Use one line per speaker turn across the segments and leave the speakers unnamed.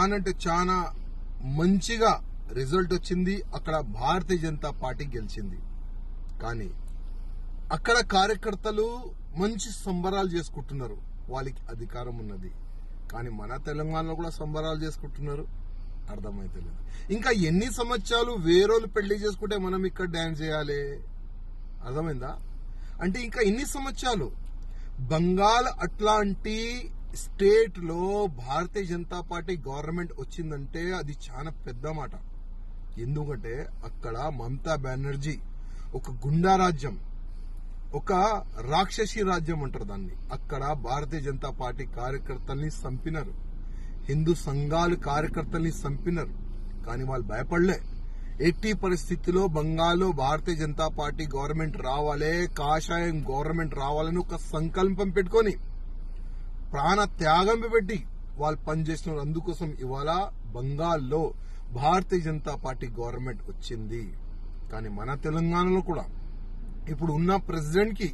చాలా అంటే చాలా మంచిగా రిజల్ట్ వచ్చింది. అక్కడ భారతీయ జనతా పార్టీ గెలిచింది. కానీ అక్కడ కార్యకర్తలు మంచి సంబరాలు చేసుకుంటున్నారు, వాళ్ళకి అధికారం ఉన్నది. కానీ మన తెలంగాణలో కూడా సంబరాలు చేసుకుంటున్నారు, అర్థమైతే లేదు. ఇంకా ఎన్ని సంవత్సరాలు వేరోళ్ళు పెళ్లి చేసుకుంటే మనం ఇక్కడ డాన్స్ చేయాలి? అర్థమైందా? అంటే ఇంకా ఎన్ని సంవత్సరాలు? బంగాల్ అట్లాంటి స్టేట్ లో భారతీయ జనతా పార్టీ గవర్నమెంట్ వచ్చిందంటే అది చాలా పెద్ద మాట. ఎందుకంటే అక్కడ మమతా బెనర్జీ ఒక గుండా రాజ్యం, ఒక రాక్షసి రాజ్యం అంటారు దాన్ని. అక్కడ భారతీయ జనతా పార్టీ కార్యకర్తల్ని చంపినారు, హిందూ సంఘాలు కార్యకర్తల్ని చంపినారు. కానీ వాళ్ళు భయపడలే. ఎట్టి పరిస్థితిలో బంగాల్లో భారతీయ జనతా పార్టీ గవర్నమెంట్ రావాలే, కాషాయం గవర్నమెంట్ రావాలని ఒక సంకల్పం పెట్టుకొని ప్రాణ త్యాగం పెట్టి వాళ్ళు పనిచేస్తున్నారు. అందుకోసం ఇవాళ బంగాల్లో భారతీయ జనతా పార్టీ గవర్నమెంట్ వచ్చింది. కానీ మన తెలంగాణలో కూడా ఇప్పుడు ఉన్న ప్రెసిడెంట్ కి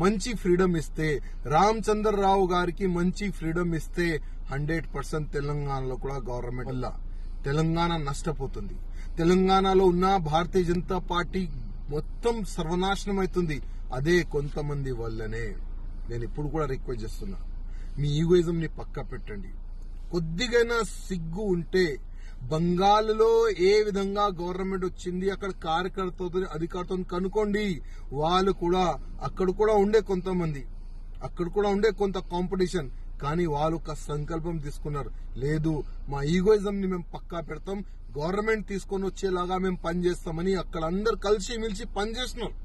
మంచి ఫ్రీడమ్ ఇస్తే, రామచంద్రరావు గారికి మంచి ఫ్రీడమ్ ఇస్తే 100% తెలంగాణలో కూడా గవర్నమెంట్ వల్ల తెలంగాణ నష్టపోతుంది. తెలంగాణలో ఉన్న భారతీయ జనతా పార్టీ మొత్తం సర్వనాశనం అవుతుంది. అదే కొంతమంది వల్లనే. నేను ఇప్పుడు కూడా రిక్వెస్ట్ చేస్తున్నా, మీ ఈగోయిజం ని పక్క పెట్టండి. కొద్దిగైనా సిగ్గు ఉంటే బంగాల్లో ఏ విధంగా గవర్నమెంట్ వచ్చింది, అక్కడ కార్యకర్తలతో అధికారులతో కనుక్కోండి. వాళ్ళు కూడా అక్కడ కూడా ఉండే కొంతమంది, అక్కడ కూడా ఉండే కొంత కాంపిటీషన్. కానీ వాళ్ళు ఒక సంకల్పం తీసుకున్నారు, లేదు మా ఈగోయిజం ని మేము పక్కా పెడతాం, గవర్నమెంట్ తీసుకొని వచ్చేలాగా మేము పనిచేస్తామని అక్కడ అందరు కలిసి మిలిసి పనిచేస్తున్నారు.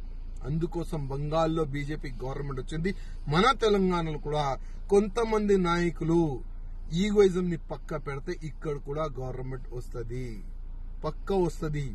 అందుకోసం బంగాల్లో బీజేపీ గవర్నమెంట్ వచ్చింది. మన తెలంగాణలో కూడా కొంతమంది నాయకులు ఈగోయిజం ని పక్క పెడితే ఇక్కడ కూడా గవర్నమెంట్ వస్తుంది, పక్క వస్తుంది.